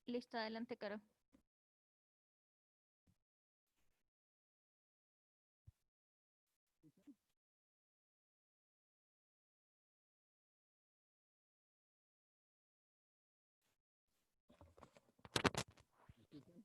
Listo, adelante, Caro. ¿Me escuchan?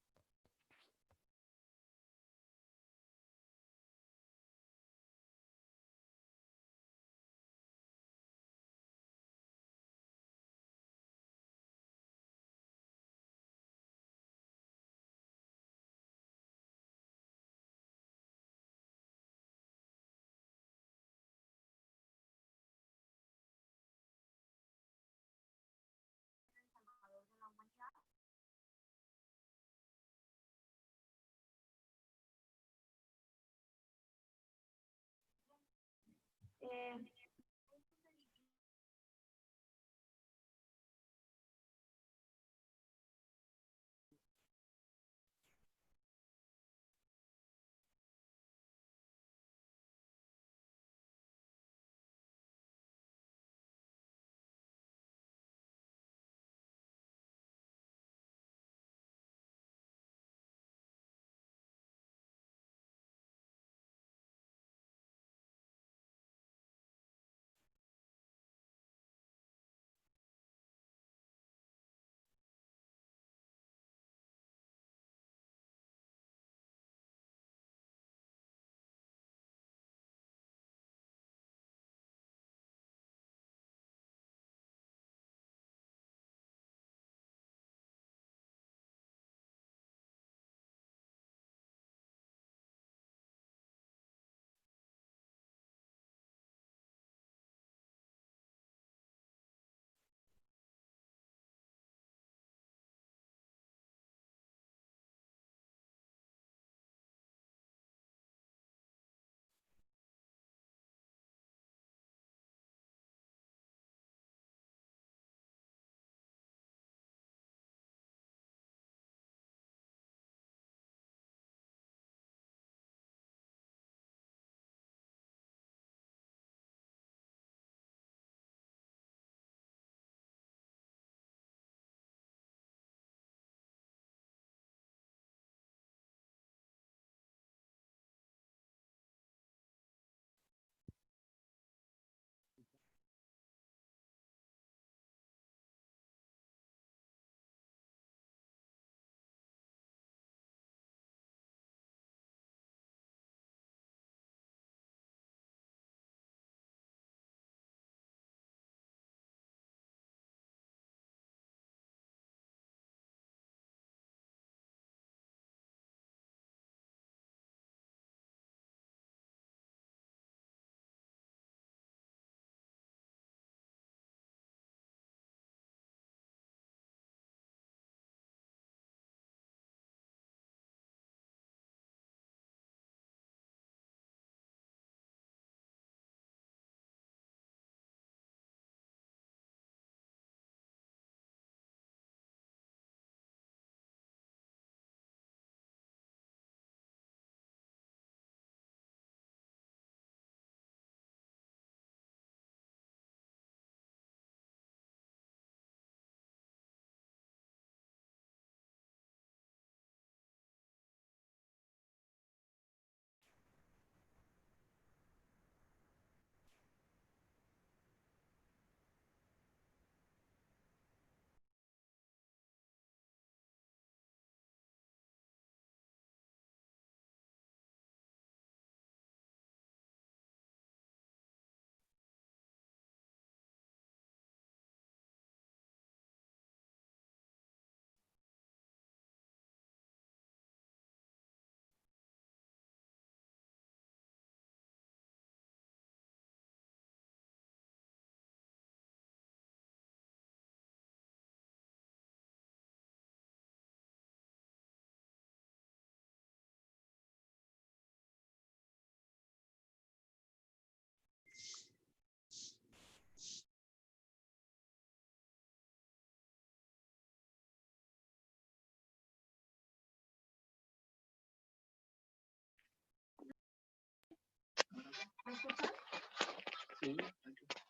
Sí, ahora sí.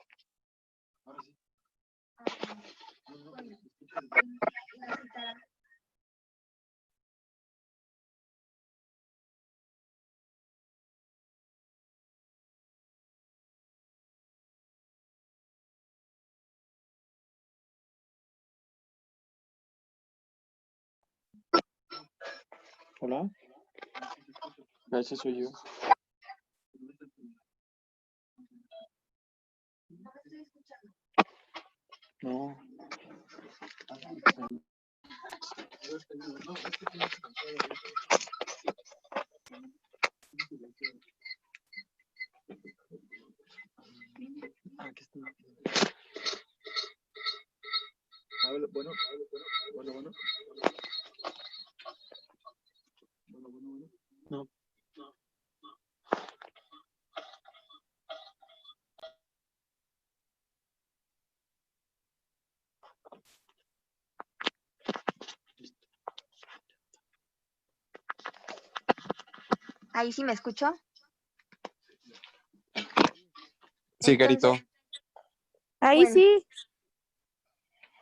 Bueno, voy a citar Hola, ese soy yo. No. Aquí está. Habla, bueno. No. ¿Ahí sí me escucho? Sí, Carito. Ahí Bueno. sí.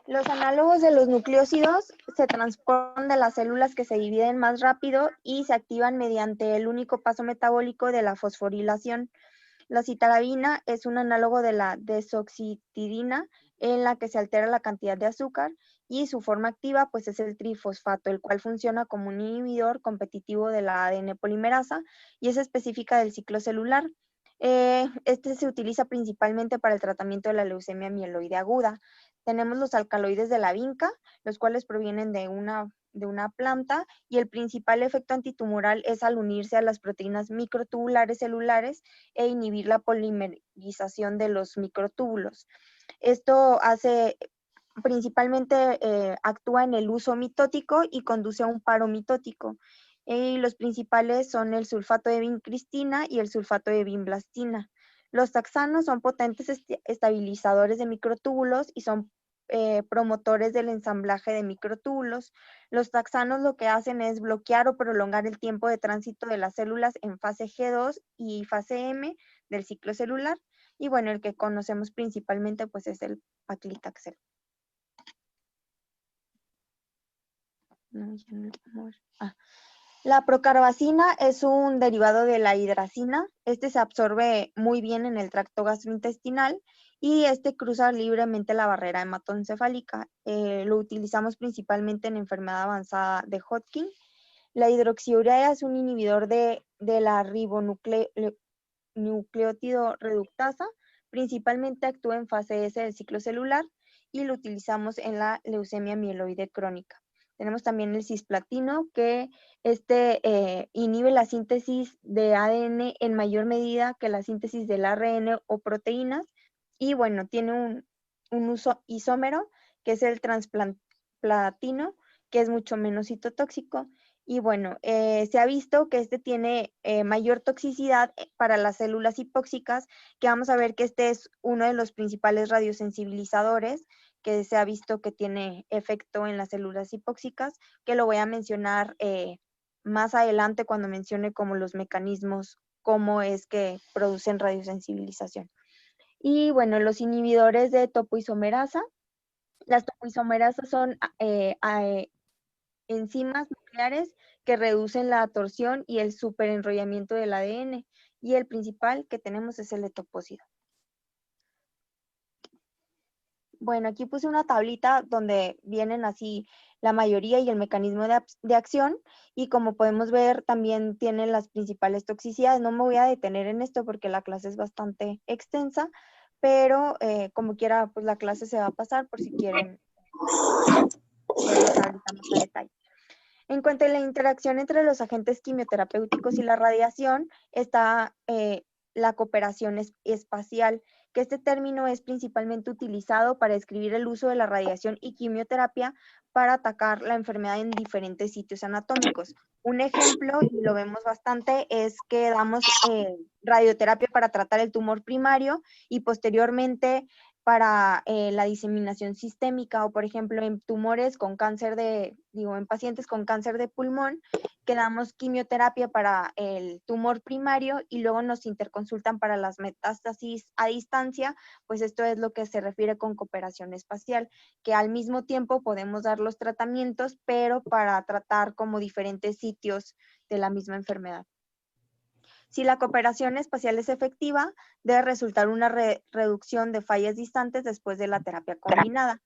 Los análogos de los nucleósidos se transportan de las células que se dividen más rápido y se activan mediante el único paso metabólico de la fosforilación. La citarabina es un análogo de la desoxitidina en la que se altera la cantidad de azúcar y su forma activa pues es el trifosfato, el cual funciona como un inhibidor competitivo de la ADN polimerasa y es específica del ciclo celular. Este se utiliza principalmente para el tratamiento de la leucemia mieloide aguda. Tenemos los alcaloides de la vinca, los cuales provienen de una planta, y el principal efecto antitumoral es al unirse a las proteínas microtubulares celulares e inhibir la polimerización de los microtúbulos. Esto hace principalmente actúa en el uso mitótico y conduce a un paro mitótico. Y los principales son el sulfato de vincristina y el sulfato de vinblastina. Los taxanos son potentes estabilizadores de microtúbulos y son promotores del ensamblaje de microtúbulos. Los taxanos lo que hacen es bloquear o prolongar el tiempo de tránsito de las células en fase G2 y fase M del ciclo celular. Y bueno, el que conocemos principalmente pues es el paclitaxel. La procarbacina es un derivado de la hidracina. Este se absorbe muy bien en el tracto gastrointestinal y este cruza libremente la barrera hematoencefálica. Lo utilizamos principalmente en enfermedad avanzada de Hodgkin. La hidroxiurea es un inhibidor de la ribonucleótido reductasa. Principalmente actúa en fase S del ciclo celular y lo utilizamos en la leucemia mieloide crónica. Tenemos también el cisplatino, que inhibe la síntesis de ADN en mayor medida que la síntesis del ARN o proteínas. Y bueno, tiene un uso isómero, que es el transplatino, que es mucho menos citotóxico. Y bueno, se ha visto que este tiene mayor toxicidad para las células hipóxicas, que vamos a ver que este es uno de los principales radiosensibilizadores que se ha visto que tiene efecto en las células hipóxicas, que lo voy a mencionar más adelante cuando mencione como los mecanismos, cómo es que producen radiosensibilización. Y bueno, los inhibidores de topoisomerasa. Las topoisomerasas son enzimas nucleares que reducen la torsión y el superenrollamiento del ADN, y el principal que tenemos es el etopósido. Bueno, aquí puse una tablita donde vienen así la mayoría y el mecanismo de acción, y como podemos ver también tienen las principales toxicidades. No me voy a detener en esto porque la clase es bastante extensa, pero como quiera, pues la clase se va a pasar por si quieren ver la tablita más a detalle. En cuanto a la interacción entre los agentes quimioterapéuticos y la radiación, está la cooperación espacial, que este término es principalmente utilizado para describir el uso de la radiación y quimioterapia para atacar la enfermedad en diferentes sitios anatómicos. Un ejemplo, y lo vemos bastante, es que damos radioterapia para tratar el tumor primario y posteriormente para la diseminación sistémica, o por ejemplo en tumores con cáncer en pacientes con cáncer de pulmón, que damos quimioterapia para el tumor primario y luego nos interconsultan para las metástasis a distancia. Pues esto es lo que se refiere con cooperación espacial, que al mismo tiempo podemos dar los tratamientos, pero para tratar como diferentes sitios de la misma enfermedad. Si la cooperación espacial es efectiva, debe resultar una reducción de fallas distantes después de la terapia combinada.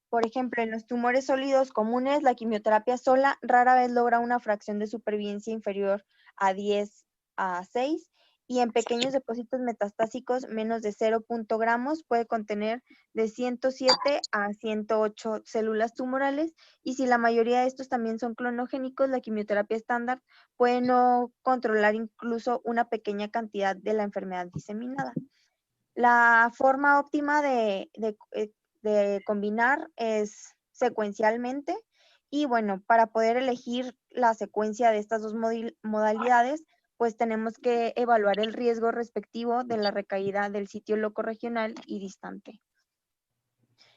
Por ejemplo, en los tumores sólidos comunes, la quimioterapia sola rara vez logra una fracción de supervivencia inferior a 10 a 6 y en pequeños depósitos metastásicos menos de 0,0 gramos puede contener de 107 a 108 células tumorales y si la mayoría de estos también son clonogénicos, la quimioterapia estándar puede no controlar incluso una pequeña cantidad de la enfermedad diseminada. La forma óptima de combinar es secuencialmente y bueno, para poder elegir la secuencia de estas dos modalidades, pues tenemos que evaluar el riesgo respectivo de la recaída del sitio locorregional y distante.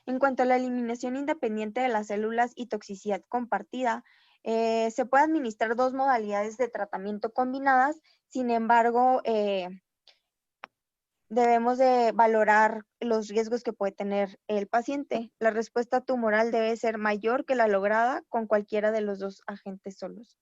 En cuanto a la eliminación independiente de las células y toxicidad compartida, se puede administrar dos modalidades de tratamiento combinadas, sin embargo, debemos de valorar los riesgos que puede tener el paciente. La respuesta tumoral debe ser mayor que la lograda con cualquiera de los dos agentes solos.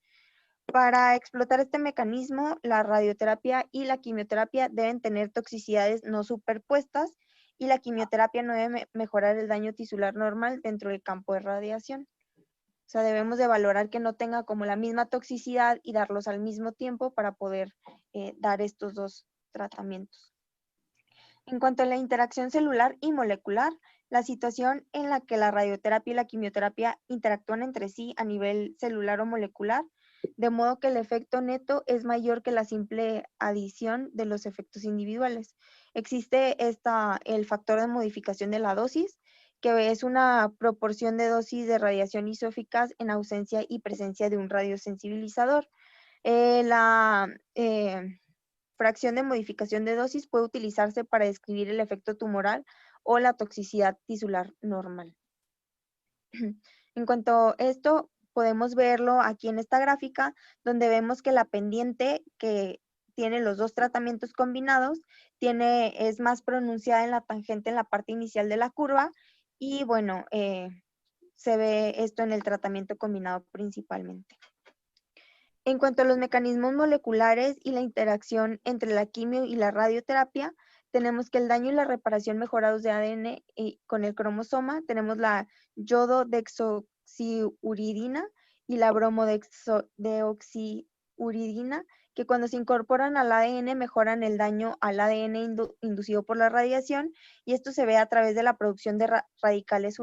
Para explotar este mecanismo, la radioterapia y la quimioterapia deben tener toxicidades no superpuestas y la quimioterapia no debe mejorar el daño tisular normal dentro del campo de radiación. O sea, debemos de valorar que no tenga como la misma toxicidad y darlos al mismo tiempo para poder dar estos dos tratamientos. En cuanto a la interacción celular y molecular, la situación en la que la radioterapia y la quimioterapia interactúan entre sí a nivel celular o molecular, de modo que el efecto neto es mayor que la simple adición de los efectos individuales. Existe el factor de modificación de la dosis, que es una proporción de dosis de radiación isoeficaz en ausencia y presencia de un radiosensibilizador. La fracción de modificación de dosis puede utilizarse para describir el efecto tumoral o la toxicidad tisular normal. En cuanto a esto, podemos verlo aquí en esta gráfica, donde vemos que la pendiente que tiene los dos tratamientos combinados es más pronunciada en la tangente en la parte inicial de la curva y bueno, se ve esto en el tratamiento combinado principalmente. En cuanto a los mecanismos moleculares y la interacción entre la quimio y la radioterapia, tenemos que el daño y la reparación mejorados de ADN con el cromosoma, tenemos la yododeoxiuridina y la bromodeoxiuridina, que cuando se incorporan al ADN mejoran el daño al ADN inducido por la radiación, y esto se ve a través de la producción de radicales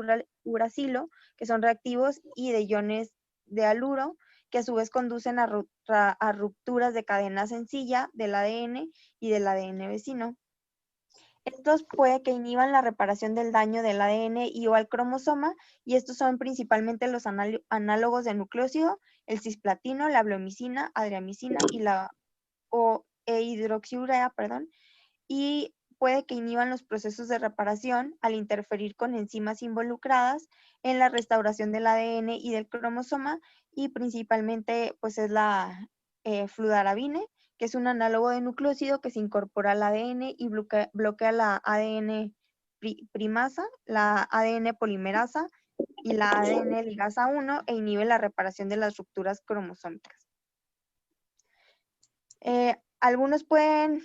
uracilo, que son reactivos, y de iones de haluro, que a su vez conducen a rupturas de cadena sencilla del ADN y del ADN vecino. Estos puede que inhiban la reparación del daño del ADN y o al cromosoma, y estos son principalmente los análogos de nucleósido, el cisplatino, la bleomicina, adriamicina y la hidroxiurea, y puede que inhiban los procesos de reparación al interferir con enzimas involucradas en la restauración del ADN y del cromosoma, y principalmente pues es la fludarabine, que es un análogo de nucleósido que se incorpora al ADN y bloquea la ADN primasa, la ADN polimerasa y la ADN ligasa 1 e inhibe la reparación de las rupturas cromosómicas. Algunos pueden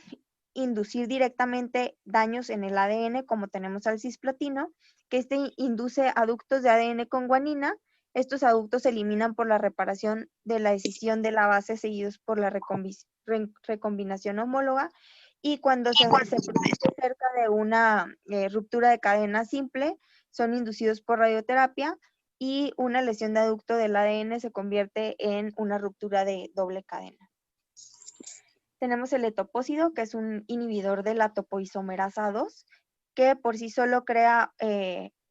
inducir directamente daños en el ADN, como tenemos al cisplatino, que induce aductos de ADN con guanina. Estos aductos se eliminan por la reparación de la escisión de la base seguidos por la recombinación homóloga, y cuando se produce cerca de una ruptura de cadena simple, son inducidos por radioterapia, y una lesión de aducto del ADN se convierte en una ruptura de doble cadena. Tenemos el etopósido, que es un inhibidor de la topoisomerasa 2, que por sí solo crea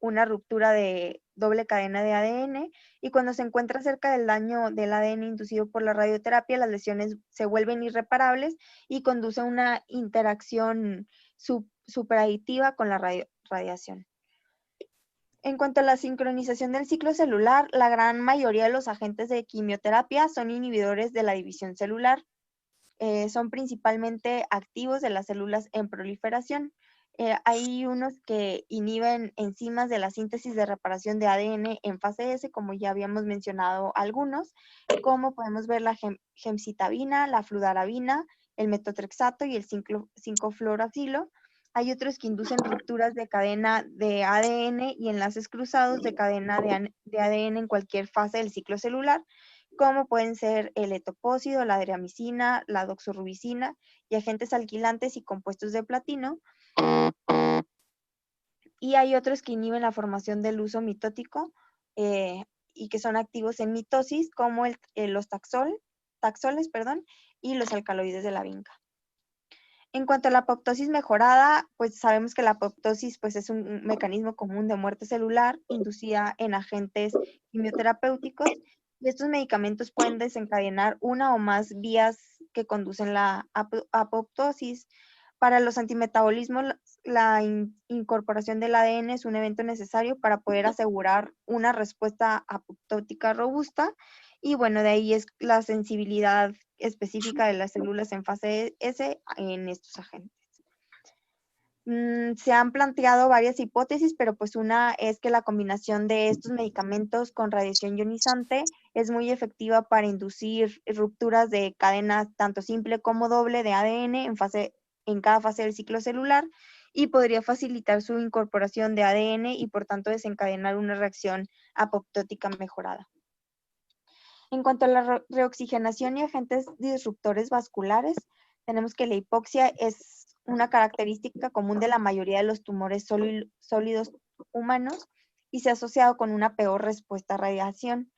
una ruptura de doble cadena de ADN, y cuando se encuentra cerca del daño del ADN inducido por la radioterapia, las lesiones se vuelven irreparables y conduce a una interacción superaditiva con la radiación. En cuanto a la sincronización del ciclo celular, la gran mayoría de los agentes de quimioterapia son inhibidores de la división celular. Son principalmente activos de las células en proliferación. Hay unos que inhiben enzimas de la síntesis de reparación de ADN en fase S, como ya habíamos mencionado algunos, como podemos ver la gemcitabina, la fludarabina, el metotrexato y el 5-fluoracilo. Hay otros que inducen rupturas de cadena de ADN y enlaces cruzados de cadena de ADN en cualquier fase del ciclo celular, como pueden ser el etopósido, la adriamicina, la doxorubicina y agentes alquilantes y compuestos de platino. Y hay otros que inhiben la formación del uso mitótico y que son activos en mitosis, como los taxoles, y los alcaloides de la vinca. En cuanto a la apoptosis mejorada, pues sabemos que la apoptosis pues, es un mecanismo común de muerte celular inducida en agentes quimioterapéuticos, y estos medicamentos pueden desencadenar una o más vías que conducen la apoptosis. Para los antimetabolismos, la incorporación del ADN es un evento necesario para poder asegurar una respuesta apoptótica robusta, y bueno, de ahí es la sensibilidad específica de las células en fase S en estos agentes. Se han planteado varias hipótesis, pero pues una es que la combinación de estos medicamentos con radiación ionizante es muy efectiva para inducir rupturas de cadenas tanto simple como doble de ADN en cada fase del ciclo celular, y podría facilitar su incorporación de ADN y por tanto desencadenar una reacción apoptótica mejorada. En cuanto a la reoxigenación y agentes disruptores vasculares, tenemos que la hipoxia es una característica común de la mayoría de los tumores sólidos humanos y se ha asociado con una peor respuesta a radiación.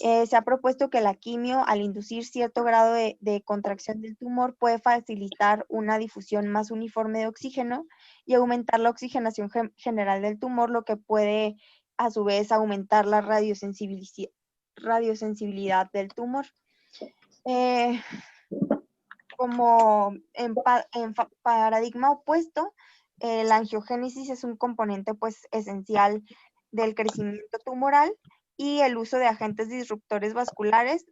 Se ha propuesto que la quimio, al inducir cierto grado de contracción del tumor, puede facilitar una difusión más uniforme de oxígeno y aumentar la oxigenación general del tumor, lo que puede a su vez aumentar la radiosensibilidad del tumor. Como en paradigma opuesto, la angiogénesis es un componente pues esencial del crecimiento tumoral, y el uso de agentes disruptores vasculares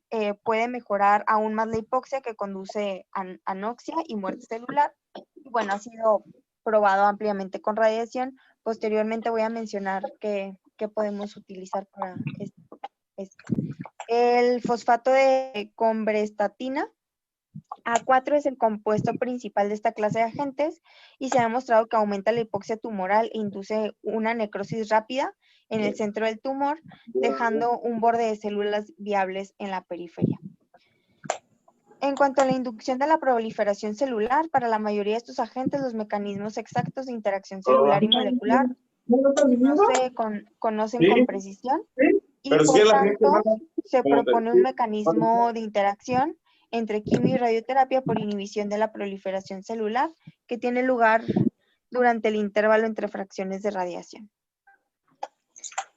puede mejorar aún más la hipoxia, que conduce a anoxia y muerte celular. Y bueno, ha sido probado ampliamente con radiación. Posteriormente voy a mencionar qué podemos utilizar para esto. El fosfato de combrestatina A4 es el compuesto principal de esta clase de agentes y se ha demostrado que aumenta la hipoxia tumoral e induce una necrosis rápida en el centro del tumor, dejando un borde de células viables en la periferia. En cuanto a la inducción de la proliferación celular, para la mayoría de estos agentes, los mecanismos exactos de interacción celular y molecular no se conocen con precisión, y por tanto se propone un mecanismo de interacción entre quimio y radioterapia por inhibición de la proliferación celular, que tiene lugar durante el intervalo entre fracciones de radiación.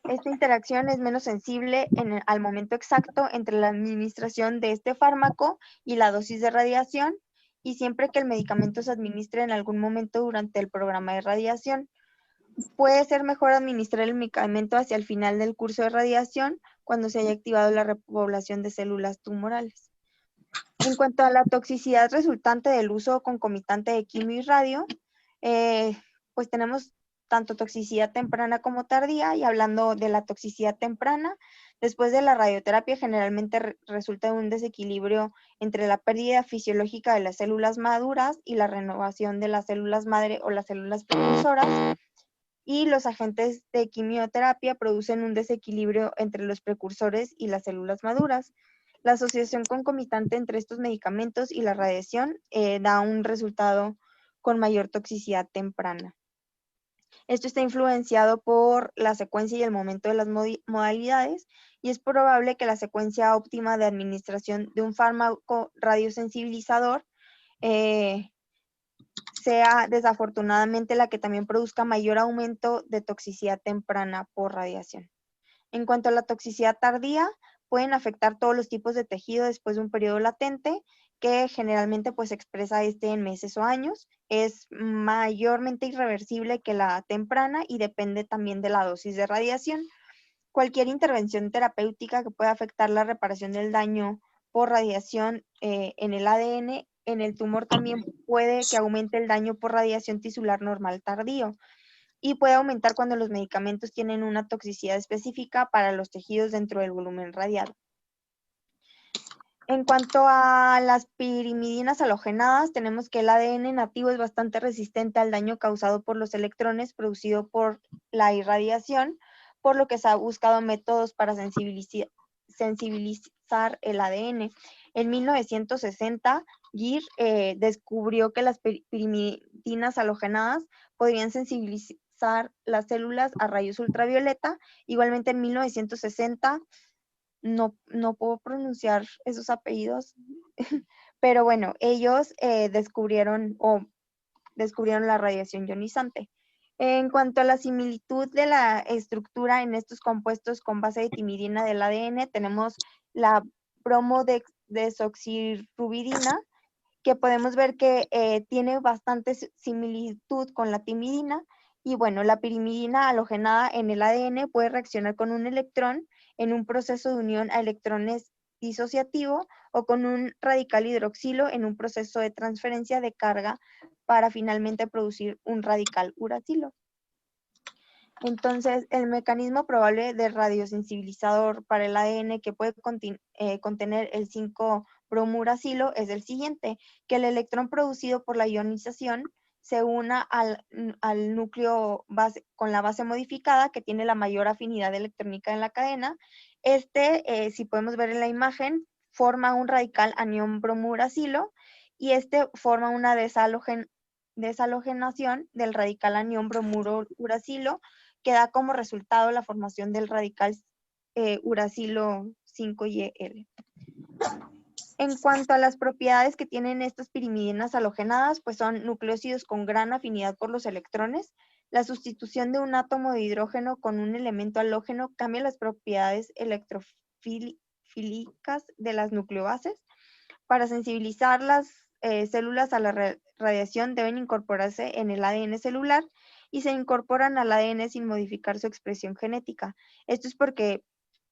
Esta interacción es menos sensible al momento exacto entre la administración de este fármaco y la dosis de radiación, y siempre que el medicamento se administre en algún momento durante el programa de radiación. Puede ser mejor administrar el medicamento hacia el final del curso de radiación, cuando se haya activado la repoblación de células tumorales. En cuanto a la toxicidad resultante del uso concomitante de quimio y radio, pues tenemos tanto toxicidad temprana como tardía, y hablando de la toxicidad temprana, después de la radioterapia generalmente resulta un desequilibrio entre la pérdida fisiológica de las células maduras y la renovación de las células madre o las células precursoras, y los agentes de quimioterapia producen un desequilibrio entre los precursores y las células maduras. La asociación concomitante entre estos medicamentos y la radiación da un resultado con mayor toxicidad temprana. Esto está influenciado por la secuencia y el momento de las modalidades, y es probable que la secuencia óptima de administración de un fármaco radiosensibilizador sea desafortunadamente la que también produzca mayor aumento de toxicidad temprana por radiación. En cuanto a la toxicidad tardía, pueden afectar todos los tipos de tejido después de un periodo latente, que generalmente pues expresa en meses o años. Es mayormente irreversible que la temprana y depende también de la dosis de radiación. Cualquier intervención terapéutica que pueda afectar la reparación del daño por radiación en el ADN en el tumor también puede que aumente el daño por radiación tisular normal tardío, y puede aumentar cuando los medicamentos tienen una toxicidad específica para los tejidos dentro del volumen radiado. En cuanto a las pirimidinas halogenadas, tenemos que el ADN nativo es bastante resistente al daño causado por los electrones producido por la irradiación, por lo que se ha buscado métodos para sensibilizar el ADN. En 1960, Gir descubrió que las pirimidinas halogenadas podrían sensibilizar las células a rayos ultravioleta. Igualmente en 1960, no puedo pronunciar esos apellidos, pero bueno, ellos descubrieron la radiación ionizante. En cuanto a la similitud de la estructura en estos compuestos con base de timidina del ADN, tenemos la bromodesoxirrubidina, que podemos ver que tiene bastante similitud con la timidina. Y bueno, la pirimidina halogenada en el ADN puede reaccionar con un electrón en un proceso de unión a electrones disociativo o con un radical hidroxilo en un proceso de transferencia de carga para finalmente producir un radical uracilo. Entonces, el mecanismo probable de radiosensibilizador para el ADN que puede contener el 5-bromuracilo es el siguiente: que el electrón producido por la ionización se una al núcleo con la base modificada, que tiene la mayor afinidad electrónica en la cadena. Si podemos ver en la imagen, forma un radical anión bromuracilo, y forma una desalogenación del radical anión bromuracilo, que da como resultado la formación del radical uracilo 5YL. En cuanto a las propiedades que tienen estas pirimidinas halogenadas, pues son nucleósidos con gran afinidad por los electrones. La sustitución de un átomo de hidrógeno con un elemento halógeno cambia las propiedades electrofílicas de las nucleobases. Para sensibilizar las células a la radiación deben incorporarse en el ADN celular y se incorporan al ADN sin modificar su expresión genética. Esto es porque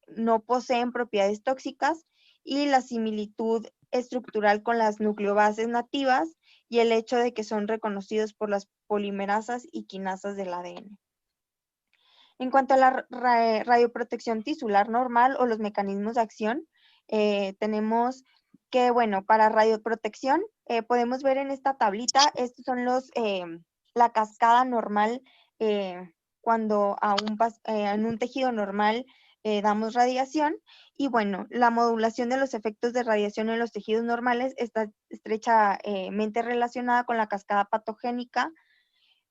no poseen propiedades tóxicas, y la similitud estructural con las nucleobases nativas y el hecho de que son reconocidos por las polimerasas y quinasas del ADN. En cuanto a la radioprotección tisular normal o los mecanismos de acción, tenemos que, bueno, para radioprotección podemos ver en esta tablita, estos son la cascada normal cuando en un tejido normal damos radiación. Y bueno, la modulación de los efectos de radiación en los tejidos normales está estrechamente relacionada con la cascada patogénica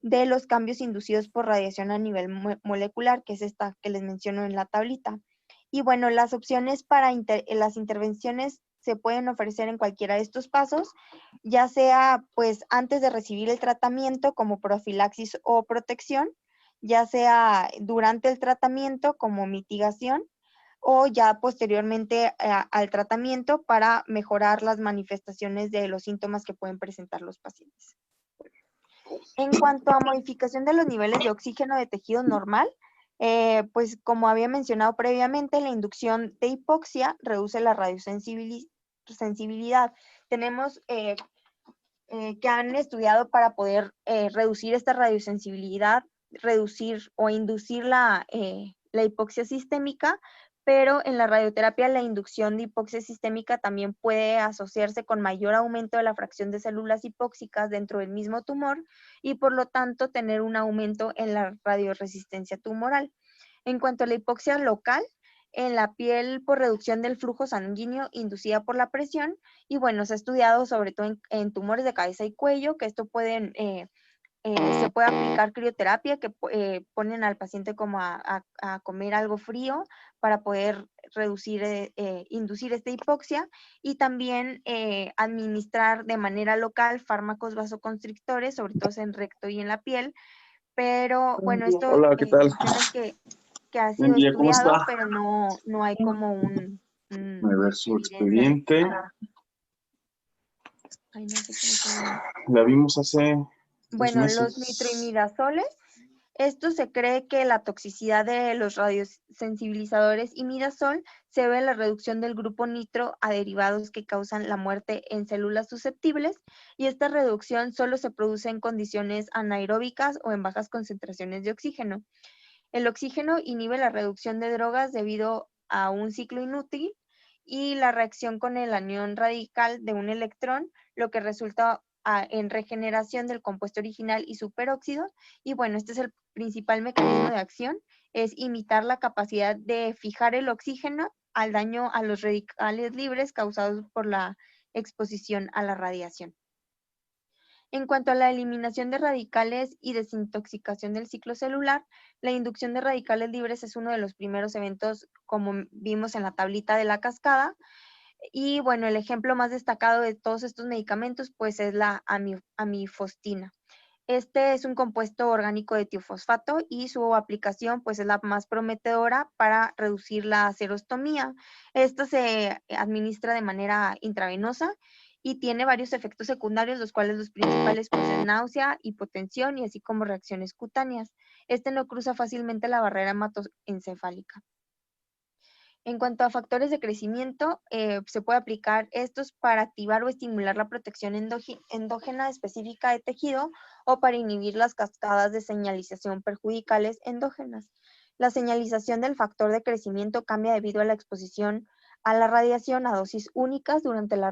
de los cambios inducidos por radiación a nivel molecular, que es esta que les menciono en la tablita. Y bueno, las opciones para las intervenciones se pueden ofrecer en cualquiera de estos pasos, ya sea pues antes de recibir el tratamiento como profilaxis o protección, ya sea durante el tratamiento como mitigación, o ya posteriormente al tratamiento para mejorar las manifestaciones de los síntomas que pueden presentar los pacientes. En cuanto a modificación de los niveles de oxígeno de tejido normal, pues como había mencionado previamente, la inducción de hipoxia reduce la radiosensibilidad. Tenemos que han estudiado para poder reducir esta radiosensibilidad, reducir o inducir la hipoxia sistémica, pero en la radioterapia la inducción de hipoxia sistémica también puede asociarse con mayor aumento de la fracción de células hipóxicas dentro del mismo tumor y por lo tanto tener un aumento en la radioresistencia tumoral. En cuanto a la hipoxia local, en la piel por reducción del flujo sanguíneo inducida por la presión, y bueno, se ha estudiado sobre todo en tumores de cabeza y cuello, que esto se puede aplicar crioterapia, que ponen al paciente como a comer algo frío para poder inducir esta hipoxia, y también administrar de manera local fármacos vasoconstrictores, sobre todo en recto y en la piel. Pero bueno, esto Hola, ¿qué tal? que ha Buen sido día, ¿cómo estudiado, está? pero no hay como A ver su evidencia expediente. Ay, no sé cómo se llama. La vimos hace 2 Bueno, los meses. nitroimidazoles, esto se cree que la toxicidad de los radiosensibilizadores imidazol se debe a la reducción del grupo nitro a derivados que causan la muerte en células susceptibles, y esta reducción solo se produce en condiciones anaeróbicas o en bajas concentraciones de oxígeno. El oxígeno inhibe la reducción de drogas debido a un ciclo inútil, y la reacción con el anión radical de un electrón, lo que resulta en regeneración del compuesto original y superóxido. Y bueno, este es el principal mecanismo de acción, es imitar la capacidad de fijar el oxígeno al daño a los radicales libres causados por la exposición a la radiación. En cuanto a la eliminación de radicales y desintoxicación del ciclo celular, la inducción de radicales libres es uno de los primeros eventos, como vimos en la tablita de la cascada. Y bueno, el ejemplo más destacado de todos estos medicamentos pues es la amifostina. Este es un compuesto orgánico de tiofosfato y su aplicación pues es la más prometedora para reducir la serostomía. Esto se administra de manera intravenosa y tiene varios efectos secundarios, los cuales los principales pues es náusea, hipotensión y así como reacciones cutáneas. Este no cruza fácilmente la barrera hematoencefálica. En cuanto a factores de crecimiento, se puede aplicar estos para activar o estimular la protección endógena específica de tejido o para inhibir las cascadas de señalización perjudiciales endógenas. La señalización del factor de crecimiento cambia debido a la exposición a la radiación a dosis únicas durante la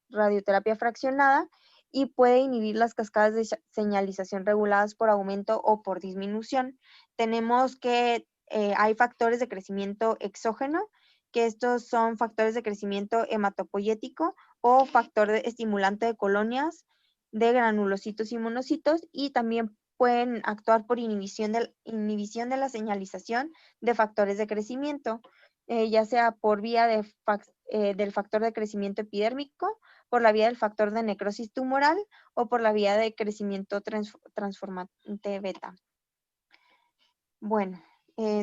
radioterapia fraccionada y puede inhibir las cascadas de señalización reguladas por aumento o por disminución. Tenemos que hay factores de crecimiento exógeno, que estos son factores de crecimiento hematopoyético o factor estimulante de colonias de granulocitos y monocitos, y también pueden actuar por inhibición de la señalización de factores de crecimiento, ya sea por vía del factor de crecimiento epidérmico, por la vía del factor de necrosis tumoral o por la vía de crecimiento transformante beta. Bueno,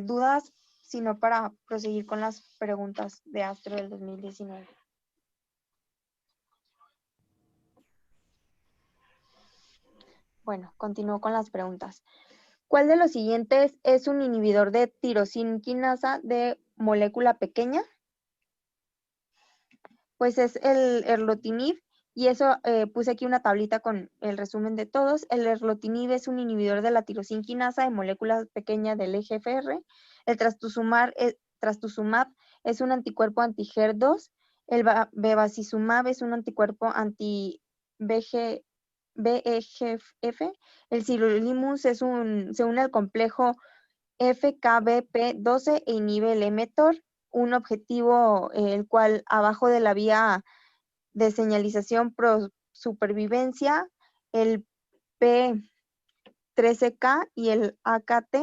dudas, sino para proseguir con las preguntas de Astro del 2019. Bueno, continúo con las preguntas. ¿Cuál de los siguientes es un inhibidor de tirosinquinasa de molécula pequeña? Pues es el erlotinib, y eso puse aquí una tablita con el resumen de todos. El erlotinib es un inhibidor de la tirosinquinasa de molécula pequeña del EGFR. El trastuzumab es un anticuerpo anti-HER2. El bevacizumab es un anticuerpo anti-VEGF. El sirolimus se une al complejo FKBP12 e inhibe el mTOR, un objetivo el cual abajo de la vía de señalización pro supervivencia, el P13K y el AKT,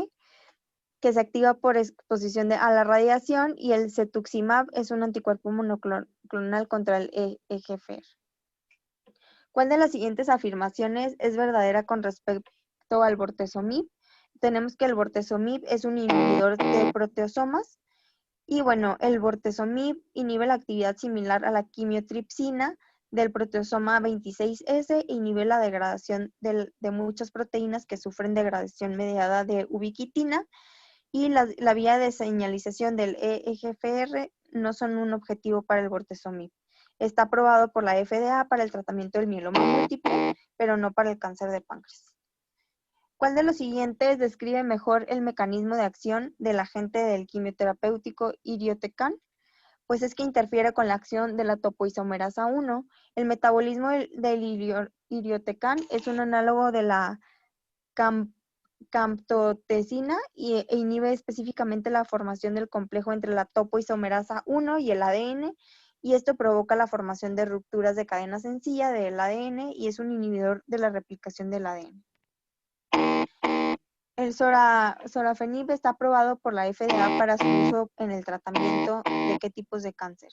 que se activa por exposición a la radiación, y el cetuximab es un anticuerpo monoclonal contra el EGFR. ¿Cuál de las siguientes afirmaciones es verdadera con respecto al bortezomib? Tenemos que el bortezomib es un inhibidor de proteosomas. Y bueno, el bortezomib inhibe la actividad similar a la quimiotripsina del proteosoma 26S e inhibe la degradación de muchas proteínas que sufren degradación mediada de ubiquitina, y la vía de señalización del EGFR no son un objetivo para el bortezomib. Está aprobado por la FDA para el tratamiento del mieloma múltiple, pero no para el cáncer de páncreas. ¿Cuál de los siguientes describe mejor el mecanismo de acción del agente del quimioterapéutico irinotecan? Pues es que interfiere con la acción de la topoisomerasa 1. El metabolismo del irinotecan es un análogo de la camptotecina e inhibe específicamente la formación del complejo entre la topoisomerasa 1 y el ADN, y esto provoca la formación de rupturas de cadena sencilla del ADN y es un inhibidor de la replicación del ADN. El sorafenib está aprobado por la FDA para su uso en el tratamiento de qué tipos de cáncer.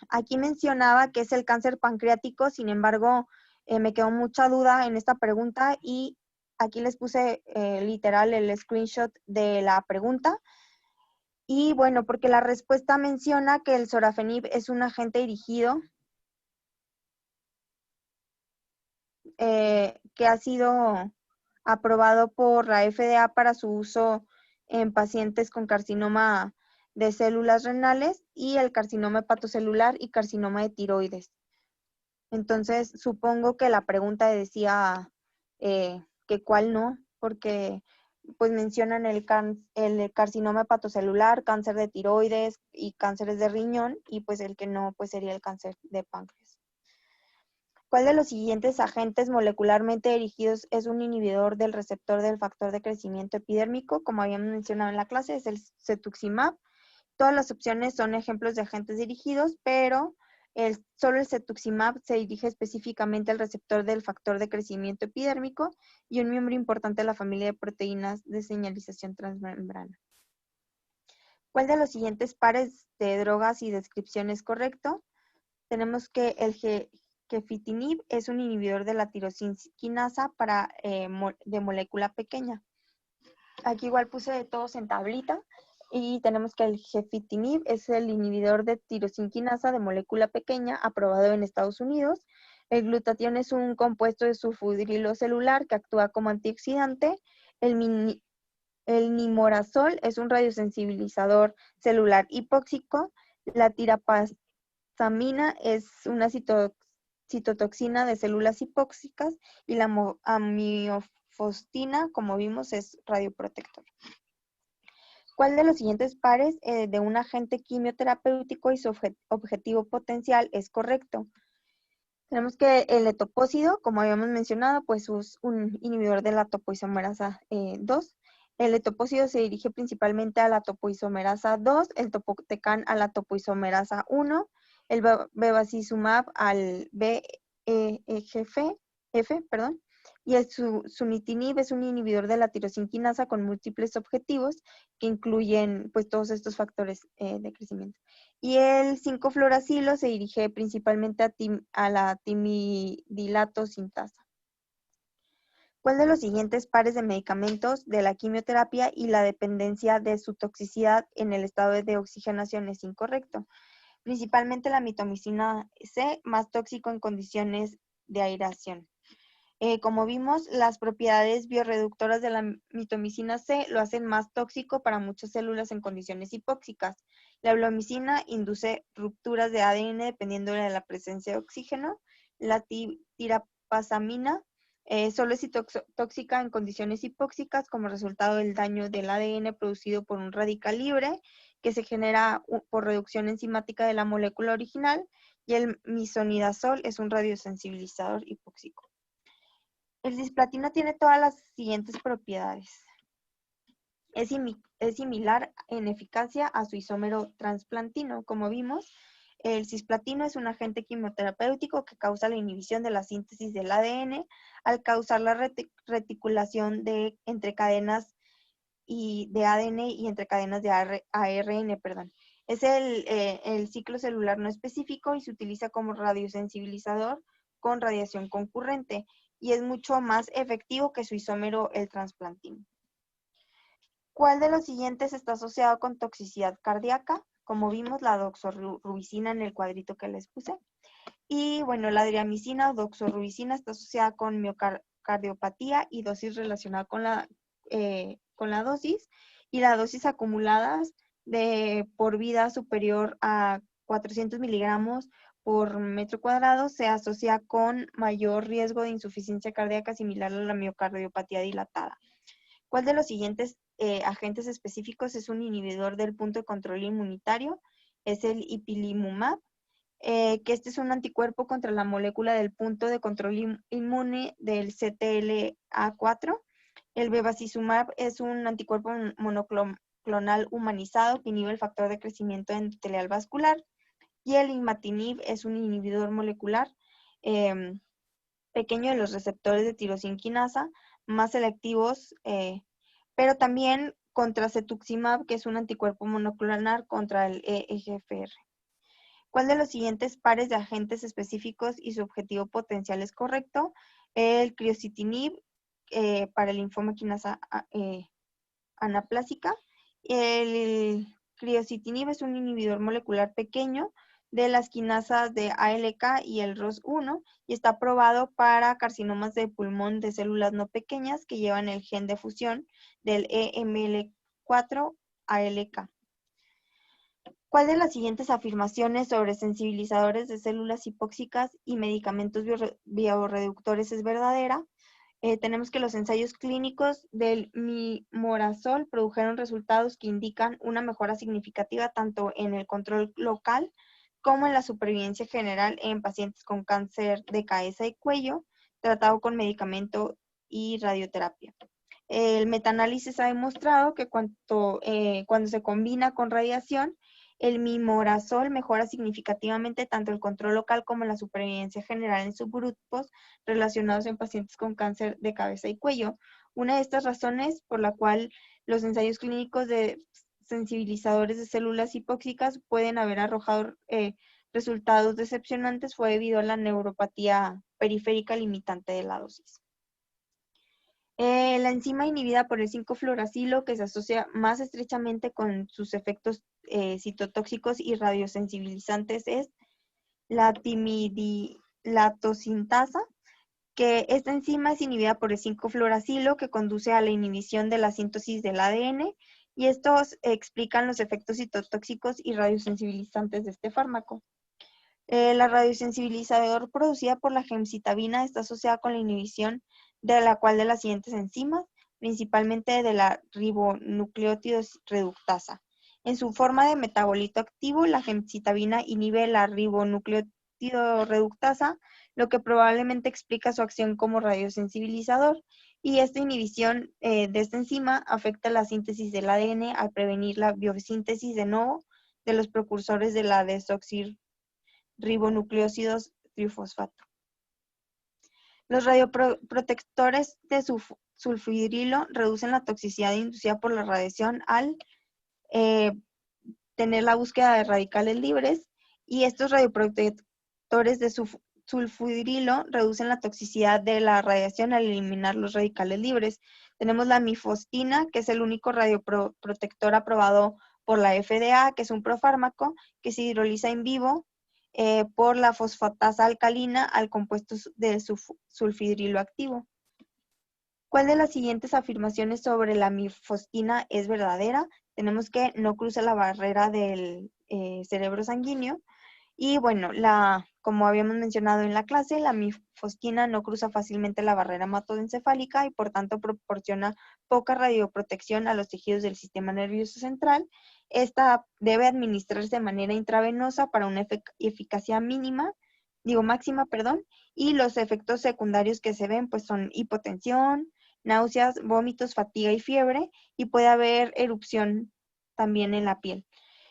Aquí mencionaba que es el cáncer pancreático, sin embargo, me quedó mucha duda en esta pregunta y aquí les puse literal el screenshot de la pregunta. Y bueno, porque la respuesta menciona que el sorafenib es un agente dirigido que ha sido aprobado por la FDA para su uso en pacientes con carcinoma de células renales y el carcinoma hepatocelular y carcinoma de tiroides. Entonces, supongo que la pregunta decía que cuál no, porque pues mencionan el carcinoma hepatocelular, cáncer de tiroides y cánceres de riñón, y pues el que no, pues sería el cáncer de páncreas. ¿Cuál de los siguientes agentes molecularmente dirigidos es un inhibidor del receptor del factor de crecimiento epidérmico? Como habíamos mencionado en la clase, es el cetuximab. Todas las opciones son ejemplos de agentes dirigidos, pero solo el cetuximab se dirige específicamente al receptor del factor de crecimiento epidérmico y un miembro importante de la familia de proteínas de señalización transmembrana. ¿Cuál de los siguientes pares de drogas y descripción es correcto? Tenemos que el gefitinib es un inhibidor de la tirosina de molécula pequeña. Aquí igual puse todos en tablita. Y tenemos que el gefitinib es el inhibidor de tirosina de molécula pequeña aprobado en Estados Unidos. El glutatión es un compuesto de sulfurilo celular que actúa como antioxidante. El nimorazol es un radiosensibilizador celular hipóxico. La tirapasamina es una citotoxina de células hipóxicas. Y la amiofostina, como vimos, es radioprotector. ¿Cuál de los siguientes pares de un agente quimioterapéutico y su objetivo potencial es correcto? Tenemos que el etopósido, como habíamos mencionado, pues es un inhibidor de la topoisomerasa 2. El etopósido se dirige principalmente a la topoisomerasa 2, el topotecan a la topoisomerasa 1, el bevacizumab al VEGF, y el sunitinib es un inhibidor de la tirosinquinasa con múltiples objetivos que incluyen pues todos estos factores de crecimiento. Y el 5-fluoracilo se dirige principalmente a la timidilato sintasa. ¿Cuál de los siguientes pares de medicamentos de la quimioterapia y la dependencia de su toxicidad en el estado de oxigenación es incorrecto? Principalmente la mitomicina C, más tóxico en condiciones de aireación. Como vimos, las propiedades bioreductoras de la mitomicina C lo hacen más tóxico para muchas células en condiciones hipóxicas. La eulomicina induce rupturas de ADN dependiendo de la presencia de oxígeno. La tirapasamina solo es tóxica en condiciones hipóxicas como resultado del daño del ADN producido por un radical libre que se genera por reducción enzimática de la molécula original. Y el misonidazol es un radiosensibilizador hipóxico. El cisplatina tiene todas las siguientes propiedades. Es similar en eficacia a su isómero transplantino. Como vimos, el cisplatino es un agente quimioterapéutico que causa la inhibición de la síntesis del ADN al causar la reticulación entre cadenas de ADN y entre cadenas de ARN. Es el ciclo celular no específico y se utiliza como radiosensibilizador con radiación concurrente y es mucho más efectivo que su isómero, el transplantino. ¿Cuál de los siguientes está asociado con toxicidad cardíaca? Como vimos, la doxorubicina en el cuadrito que les puse. Y bueno, la driamicina o doxorubicina está asociada con miocardiopatía y dosis relacionada con la dosis. Y la dosis acumuladas por vida superior a 400 miligramos por metro cuadrado se asocia con mayor riesgo de insuficiencia cardíaca similar a la miocardiopatía dilatada. ¿Cuál de los siguientes agentes específicos es un inhibidor del punto de control inmunitario? Es el ipilimumab, que este es un anticuerpo contra la molécula del punto de control inmune del CTLA4. El bevacizumab es un anticuerpo monoclonal humanizado que inhibe el factor de crecimiento endotelial vascular. Y el imatinib es un inhibidor molecular pequeño de los receptores de tirosinquinasa, más selectivos, pero también contra cetuximab, que es un anticuerpo monoclonal contra el EGFR. ¿Cuál de los siguientes pares de agentes específicos y su objetivo potencial es correcto? El criocitinib para el linfoma quinasa anaplásica. El criocitinib es un inhibidor molecular pequeño de las quinasas de ALK y el ROS1 y está aprobado para carcinomas de pulmón de células no pequeñas que llevan el gen de fusión del EML4 ALK. ¿Cuál de las siguientes afirmaciones sobre sensibilizadores de células hipóxicas y medicamentos bioreductores es verdadera? tenemos que los ensayos clínicos del mimorazol produjeron resultados que indican una mejora significativa tanto en el control local como en la supervivencia general en pacientes con cáncer de cabeza y cuello, tratado con medicamento y radioterapia. El metaanálisis ha demostrado que cuando se combina con radiación, el mimorazol mejora significativamente tanto el control local como la supervivencia general en subgrupos relacionados en pacientes con cáncer de cabeza y cuello. Una de estas razones por la cual los ensayos clínicos de sensibilizadores de células hipóxicas pueden haber arrojado resultados decepcionantes fue debido a la neuropatía periférica limitante de la dosis. La enzima inhibida por el 5-fluoracilo, que se asocia más estrechamente con sus efectos citotóxicos y radiosensibilizantes, es la timidilatocinasa, que esta enzima es inhibida por el 5-fluoracilo, que conduce a la inhibición de la síntesis del ADN, y estos explican los efectos citotóxicos y radiosensibilizantes de este fármaco. La radiosensibilizador producida por la gemcitabina está asociada con la inhibición de la cual de las siguientes enzimas, principalmente de la ribonucleótido reductasa. En su forma de metabolito activo, la gemcitabina inhibe la ribonucleótido reductasa, lo que probablemente explica su acción como radiosensibilizador. Y esta inhibición de esta enzima afecta la síntesis del ADN al prevenir la biosíntesis de nuevo de los precursores de la desoxirribonucleósidos trifosfato. Los radioprotectores de sulfidrilo reducen la toxicidad inducida por la radiación al tener la búsqueda de radicales libres, y estos radioprotectores de sulfidrilo reducen la toxicidad de la radiación al eliminar los radicales libres. Tenemos la mifostina, que es el único radioprotector aprobado por la FDA, que es un profármaco que se hidroliza en vivo por la fosfatasa alcalina al compuesto del sulfidrilo activo. ¿Cuál de las siguientes afirmaciones sobre la mifostina es verdadera? Tenemos que no cruza la barrera del cerebro sanguíneo. Y bueno, como habíamos mencionado en la clase, la mifostina no cruza fácilmente la barrera hematoencefálica y por tanto proporciona poca radioprotección a los tejidos del sistema nervioso central. Esta debe administrarse de manera intravenosa para una eficacia máxima, y los efectos secundarios que se ven pues son hipotensión, náuseas, vómitos, fatiga y fiebre, y puede haber erupción también en la piel.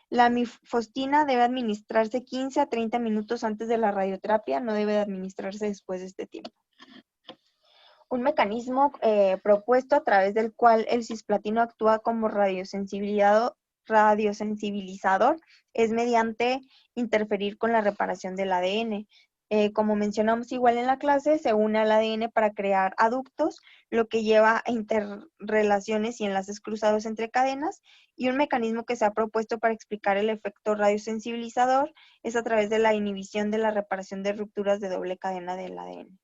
La mifostina debe administrarse 15 a 30 minutos antes de la radioterapia, no debe administrarse después de este tiempo. Un mecanismo propuesto a través del cual el cisplatino actúa como radiosensibilizador es mediante interferir con la reparación del ADN. Como mencionamos igual en la clase, se une al ADN para crear aductos, lo que lleva a interrelaciones y enlaces cruzados entre cadenas, y un mecanismo que se ha propuesto para explicar el efecto radiosensibilizador es a través de la inhibición de la reparación de rupturas de doble cadena del ADN.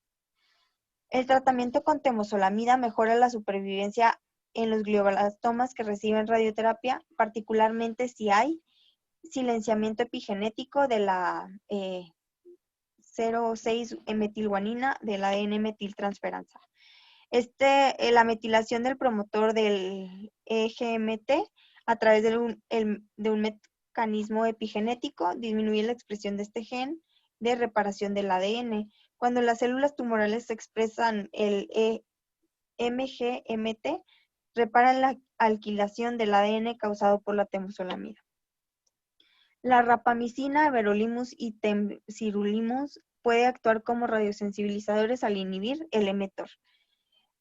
El tratamiento con temozolomida mejora la supervivencia en los glioblastomas que reciben radioterapia, particularmente si hay silenciamiento epigenético de la 0,6-metilguanina del ADN metiltransferasa. La metilación del promotor del EGMT a través de un mecanismo epigenético disminuye la expresión de este gen de reparación del ADN. Cuando las células tumorales expresan el MGMT, reparan la alquilación del ADN causado por la temozolomida. La rapamicina, everolimus y temsirolimus puede actuar como radiosensibilizadores al inhibir el mTOR.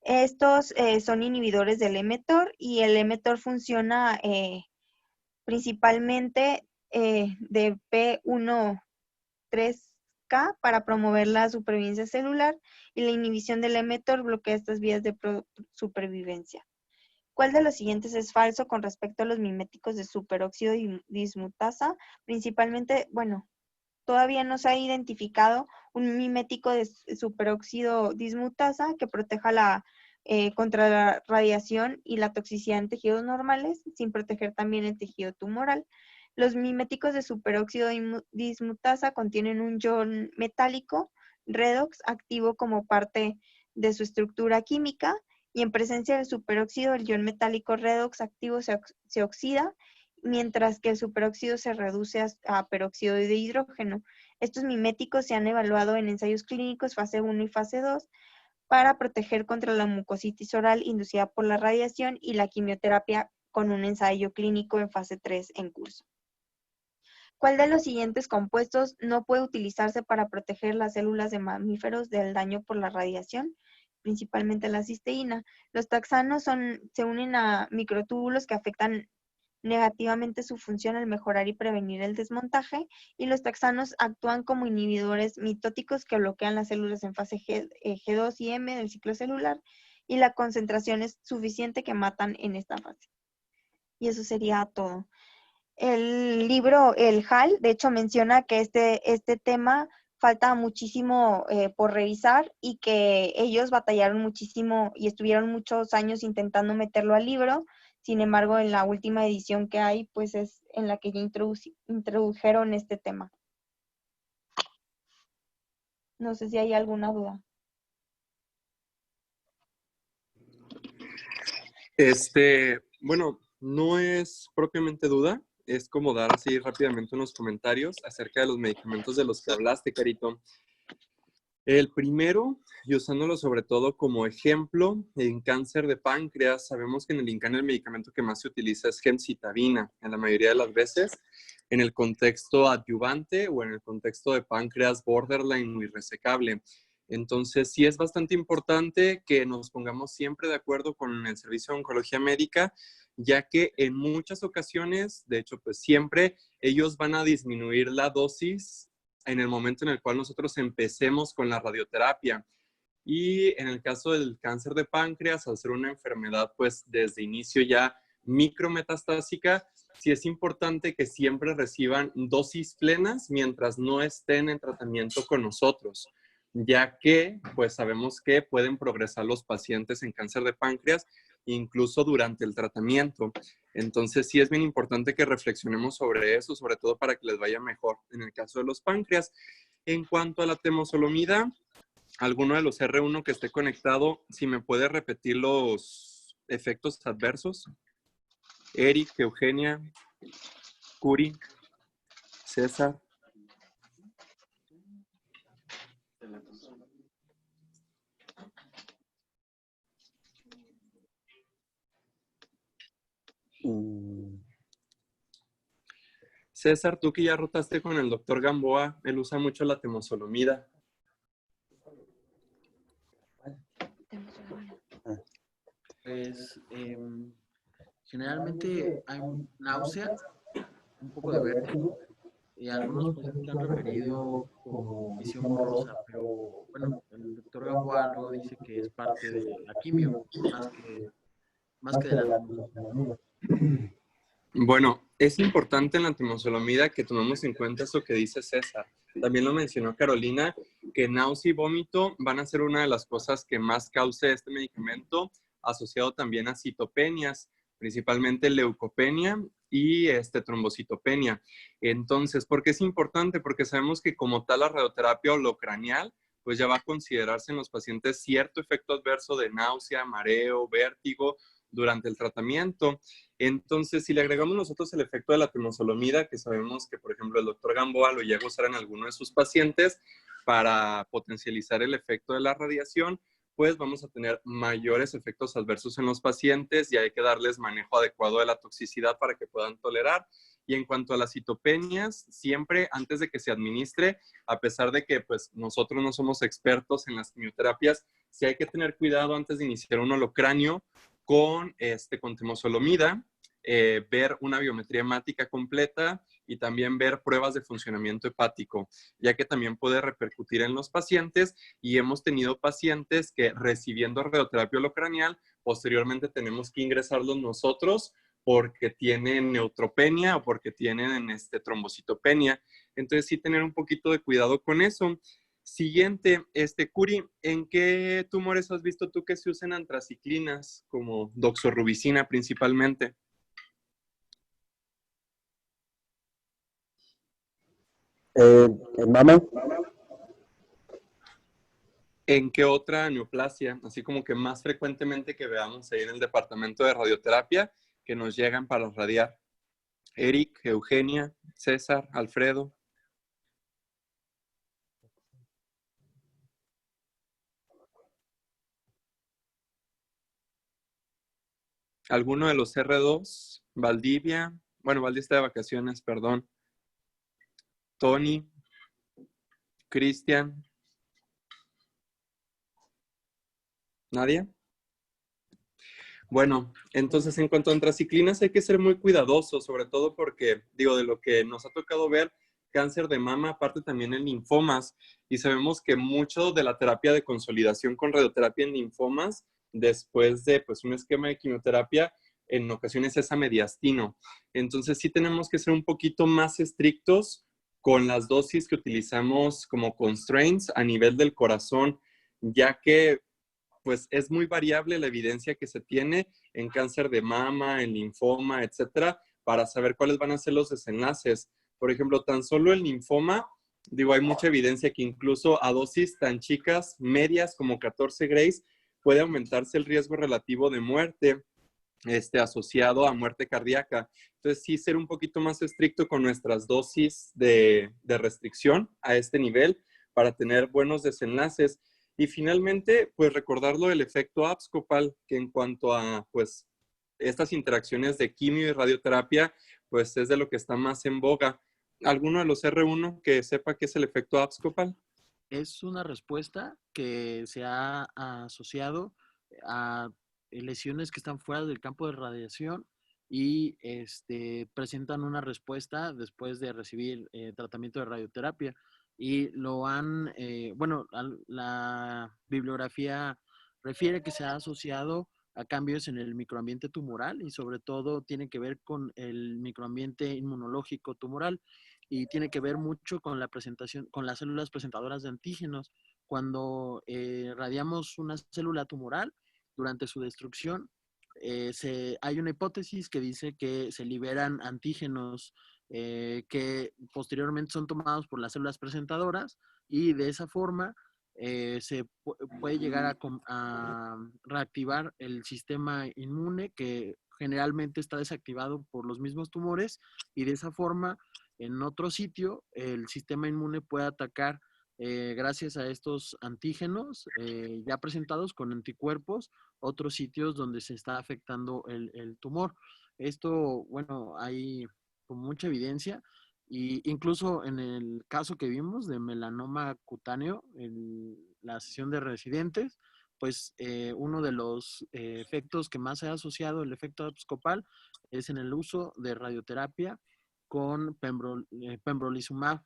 Estos son inhibidores del mTOR, y el mTOR funciona principalmente de P1,3K para promover la supervivencia celular, y la inhibición del mTOR bloquea estas vías de supervivencia. ¿Cuál de los siguientes es falso con respecto a los miméticos de superóxido dismutasa? Principalmente, todavía no se ha identificado un mimético de superóxido dismutasa que proteja contra la radiación y la toxicidad en tejidos normales, sin proteger también el tejido tumoral. Los miméticos de superóxido dismutasa contienen un ion metálico redox activo como parte de su estructura química, y en presencia del superóxido el ion metálico redox activo se oxida, mientras que el superóxido se reduce a peróxido de hidrógeno. Estos miméticos se han evaluado en ensayos clínicos fase 1 y fase 2 para proteger contra la mucositis oral inducida por la radiación y la quimioterapia, con un ensayo clínico en fase 3 en curso. ¿Cuál de los siguientes compuestos no puede utilizarse para proteger las células de mamíferos del daño por la radiación? Principalmente la cisteína. Los taxanos se unen a microtúbulos que afectan negativamente su función al mejorar y prevenir el desmontaje, y los taxanos actúan como inhibidores mitóticos que bloquean las células en fase G2 y M del ciclo celular, y la concentración es suficiente que matan en esta fase. Y eso sería todo. El libro, el HAL, de hecho menciona que este tema falta muchísimo por revisar, y que ellos batallaron muchísimo y estuvieron muchos años intentando meterlo al libro. Sin embargo, en la última edición que hay, pues es en la que ya introdujeron este tema. No sé si hay alguna duda. Bueno, no es propiamente duda, es como dar así rápidamente unos comentarios acerca de los medicamentos de los que hablaste, Carito. El primero, y usándolo sobre todo como ejemplo, en cáncer de páncreas, sabemos que en el INCAN el medicamento que más se utiliza es gemcitabina, en la mayoría de las veces, en el contexto adyuvante o en el contexto de páncreas borderline muy resecable. Entonces, sí es bastante importante que nos pongamos siempre de acuerdo con el Servicio de Oncología Médica, ya que en muchas ocasiones, de hecho, pues siempre ellos van a disminuir la dosis en el momento en el cual nosotros empecemos con la radioterapia. Y en el caso del cáncer de páncreas, al ser una enfermedad pues desde inicio ya micrometastásica, sí es importante que siempre reciban dosis plenas mientras no estén en tratamiento con nosotros, ya que pues sabemos que pueden progresar los pacientes en cáncer de páncreas incluso durante el tratamiento. Entonces sí es bien importante que reflexionemos sobre eso, sobre todo para que les vaya mejor en el caso de los páncreas. En cuanto a la temozolomida, alguno de los R1 que esté conectado, si me puede repetir los efectos adversos. Eric, Eugenia, Curi, César. César, tú que ya rotaste con el doctor Gamboa, él usa mucho la temozolomida. Pues generalmente hay náusea, un poco de vértigo, y algunos pacientes han referido como visión borrosa, pero bueno, el doctor Gamboa luego dice que es parte de la quimio, más que de la temozolomida. Bueno, es importante en la temozolomida que tomemos en cuenta eso que dice César. También lo mencionó Carolina, que náusea y vómito van a ser una de las cosas que más cause este medicamento, asociado también a citopenias, principalmente leucopenia y trombocitopenia. Entonces, ¿por qué es importante? Porque sabemos que como tal la radioterapia holocranial, pues ya va a considerarse en los pacientes cierto efecto adverso de náusea, mareo, vértigo durante el tratamiento. Entonces, si le agregamos nosotros el efecto de la temozolomida, que sabemos que, por ejemplo, el doctor Gamboa lo llega a usar en alguno de sus pacientes para potencializar el efecto de la radiación, pues vamos a tener mayores efectos adversos en los pacientes y hay que darles manejo adecuado de la toxicidad para que puedan tolerar. Y en cuanto a las citopenias, siempre antes de que se administre, a pesar de que pues, nosotros no somos expertos en las quimioterapias, sí hay que tener cuidado antes de iniciar un holocráneo con temozolomida, ver una biometría hemática completa y también ver pruebas de funcionamiento hepático, ya que también puede repercutir en los pacientes, y hemos tenido pacientes que recibiendo radioterapia holocranial, posteriormente tenemos que ingresarlos nosotros porque tienen neutropenia o porque tienen trombocitopenia. Entonces sí tener un poquito de cuidado con eso. Siguiente, Curi, ¿en qué tumores has visto tú que se usen antraciclinas como doxorubicina principalmente? Mama. ¿En qué otra neoplasia? Así como que más frecuentemente que veamos ahí en el departamento de radioterapia que nos llegan para radiar. Eric, Eugenia, César, Alfredo. ¿Alguno de los R2? Valdivia. Bueno, Valdivia está de vacaciones, perdón. Tony. Cristian. ¿Nadie? Bueno, entonces en cuanto a antraciclinas hay que ser muy cuidadosos, sobre todo porque, digo, de lo que nos ha tocado ver, cáncer de mama, aparte también en linfomas, y sabemos que mucho de la terapia de consolidación con radioterapia en linfomas, después de pues un esquema de quimioterapia, en ocasiones es a mediastino. Entonces sí tenemos que ser un poquito más estrictos con las dosis que utilizamos como constraints a nivel del corazón, ya que pues es muy variable la evidencia que se tiene en cáncer de mama, en linfoma, etcétera, para saber cuáles van a ser los desenlaces. Por ejemplo, tan solo el linfoma, digo, hay mucha evidencia que incluso a dosis tan chicas, medias como 14 grays, puede aumentarse el riesgo relativo de muerte asociado a muerte cardíaca. Entonces, sí ser un poquito más estricto con nuestras dosis de restricción a este nivel para tener buenos desenlaces. Y finalmente, pues recordarlo del efecto abscopal, que en cuanto a, pues, estas interacciones de quimio y radioterapia, pues es de lo que está más en boga. ¿Alguno de los R1 que sepa qué es el efecto abscopal? Es una respuesta que se ha asociado a lesiones que están fuera del campo de radiación y presentan una respuesta después de recibir tratamiento de radioterapia. Y lo han, bueno, la bibliografía refiere que se ha asociado a cambios en el microambiente tumoral y sobre todo tiene que ver con el microambiente inmunológico tumoral y tiene que ver mucho con la presentación, con las células presentadoras de antígenos. Cuando radiamos una célula tumoral durante su destrucción, hay una hipótesis que dice que se liberan antígenos que posteriormente son tomados por las células presentadoras y de esa forma puede llegar a reactivar el sistema inmune que generalmente está desactivado por los mismos tumores y de esa forma en otro sitio el sistema inmune puede atacar gracias a estos antígenos ya presentados con anticuerpos otros sitios donde se está afectando el tumor. Esto, bueno, hay con mucha evidencia y incluso en el caso que vimos de melanoma cutáneo en la sesión de residentes, pues uno de los efectos que más se ha asociado el efecto abscopal es en el uso de radioterapia con pembrolizumab.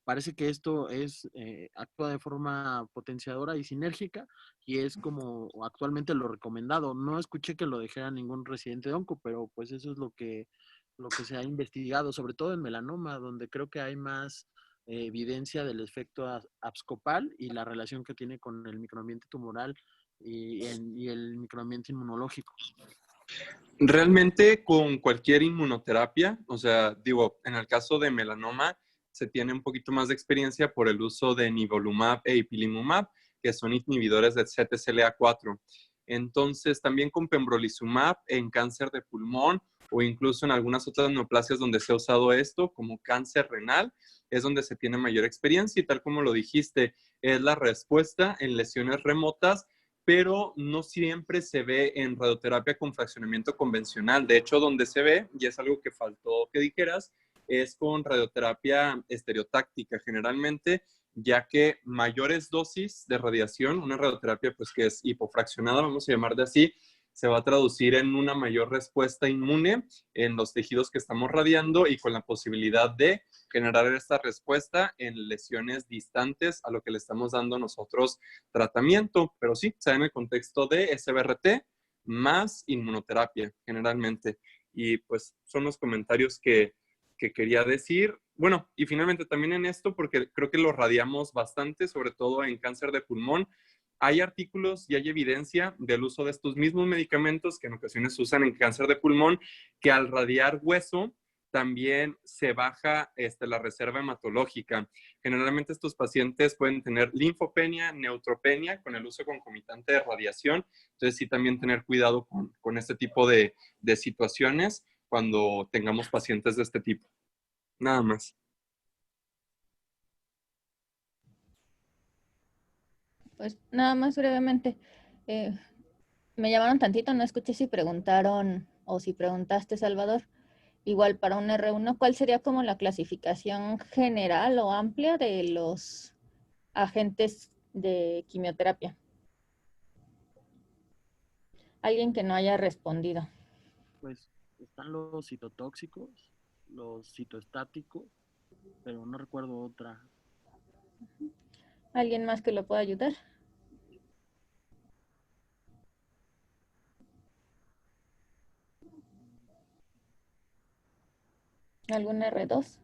Parece que esto actúa de forma potenciadora y sinérgica y es como actualmente lo recomendado. No escuché que lo dijera ningún residente de onco, pero pues eso es lo que se ha investigado, sobre todo en melanoma, donde creo que hay más evidencia del efecto abscopal y la relación que tiene con el microambiente tumoral y el microambiente inmunológico. Realmente con cualquier inmunoterapia, o sea, digo, en el caso de melanoma se tiene un poquito más de experiencia por el uso de nivolumab e ipilimumab, que son inhibidores de CTLA4. Entonces, también con pembrolizumab en cáncer de pulmón o incluso en algunas otras neoplasias donde se ha usado esto, como cáncer renal, es donde se tiene mayor experiencia y tal como lo dijiste, es la respuesta en lesiones remotas, pero no siempre se ve en radioterapia con fraccionamiento convencional. De hecho, donde se ve, y es algo que faltó que dijeras, es con radioterapia estereotáctica generalmente, ya que mayores dosis de radiación, una radioterapia pues que es hipofraccionada, vamos a llamar de así, se va a traducir en una mayor respuesta inmune en los tejidos que estamos radiando y con la posibilidad de generar esta respuesta en lesiones distantes a lo que le estamos dando nosotros tratamiento. Pero sí, se da en el contexto de SBRT más inmunoterapia generalmente. Y pues son los comentarios que quería decir. Bueno, y finalmente también en esto, porque creo que lo radiamos bastante, sobre todo en cáncer de pulmón, hay artículos y hay evidencia del uso de estos mismos medicamentos que en ocasiones se usan en cáncer de pulmón, que al radiar hueso también se baja la reserva hematológica. Generalmente estos pacientes pueden tener linfopenia, neutropenia con el uso concomitante de radiación. Entonces sí también tener cuidado con este tipo de situaciones cuando tengamos pacientes de este tipo. Nada más. Pues nada más brevemente. Me llamaron tantito, no escuché si preguntaron o si preguntaste, Salvador. Igual para un R1, ¿cuál sería como la clasificación general o amplia de los agentes de quimioterapia? Alguien que no haya respondido. Pues están los citotóxicos, los citoestáticos, pero no recuerdo otra. ¿Alguien más que lo pueda ayudar? ¿Algún R2?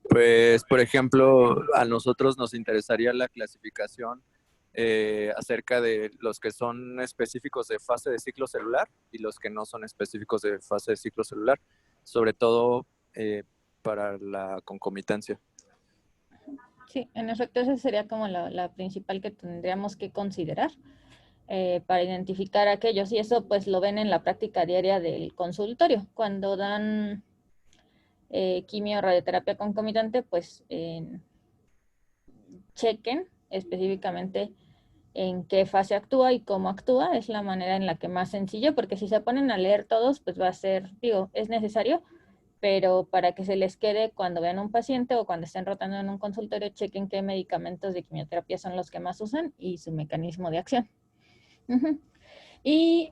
Pues, por ejemplo, a nosotros nos interesaría la clasificación acerca de los que son específicos de fase de ciclo celular y los que no son específicos de fase de ciclo celular, sobre todo para la concomitancia. Sí, en efecto, esa sería como la principal que tendríamos que considerar para identificar aquellos. Y eso pues lo ven en la práctica diaria del consultorio. Cuando dan quimio radioterapia concomitante, pues chequen específicamente en qué fase actúa y cómo actúa. Es la manera en la que más sencillo, porque si se ponen a leer todos, pues va a ser, digo, es necesario, pero para que se les quede cuando vean un paciente o cuando estén rotando en un consultorio, chequen qué medicamentos de quimioterapia son los que más usan y su mecanismo de acción. Y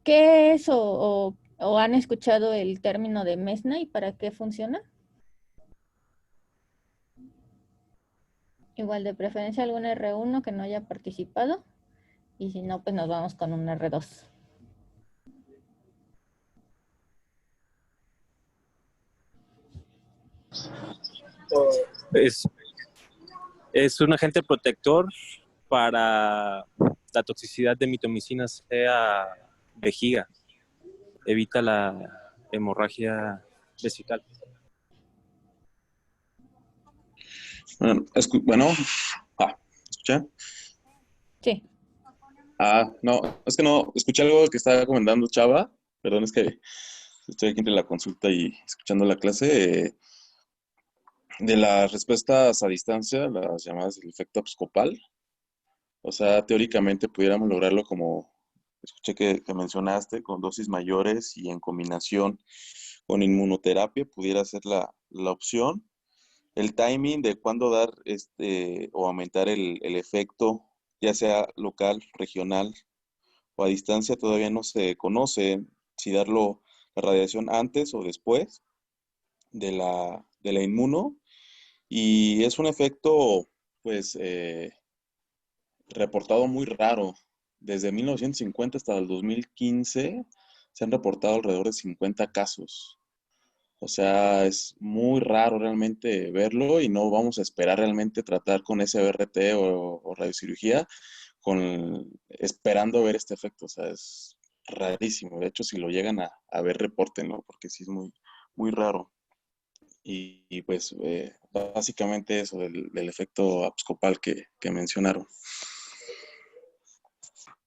¿qué es o han escuchado el término de MESNA y para qué funciona? Igual de preferencia algún R1 que no haya participado y si no, pues nos vamos con un R2. Es un agente protector para la toxicidad de mitomicina C a vejiga. Evita la hemorragia vesical. Bueno, ¿escucha? Sí. No, es que no, escuché algo que estaba comentando Chava, perdón, es que estoy aquí entre la consulta y escuchando la clase, de las respuestas a distancia, las llamadas del efecto abscopal. O sea, teóricamente pudiéramos lograrlo como escuché que mencionaste, con dosis mayores y en combinación con inmunoterapia pudiera ser la opción. El timing de cuándo dar o aumentar el efecto, ya sea local, regional o a distancia, todavía no se conoce si darlo la radiación antes o después de la inmuno. Y es un efecto, pues, reportado muy raro. Desde 1950 hasta el 2015 se han reportado alrededor de 50 casos. O sea, es muy raro realmente verlo y no vamos a esperar realmente tratar con SBRT o radiocirugía esperando ver este efecto. O sea, es rarísimo. De hecho, si lo llegan a ver, repórtenlo, porque sí es muy, muy raro. Pues básicamente eso del efecto abscopal que mencionaron.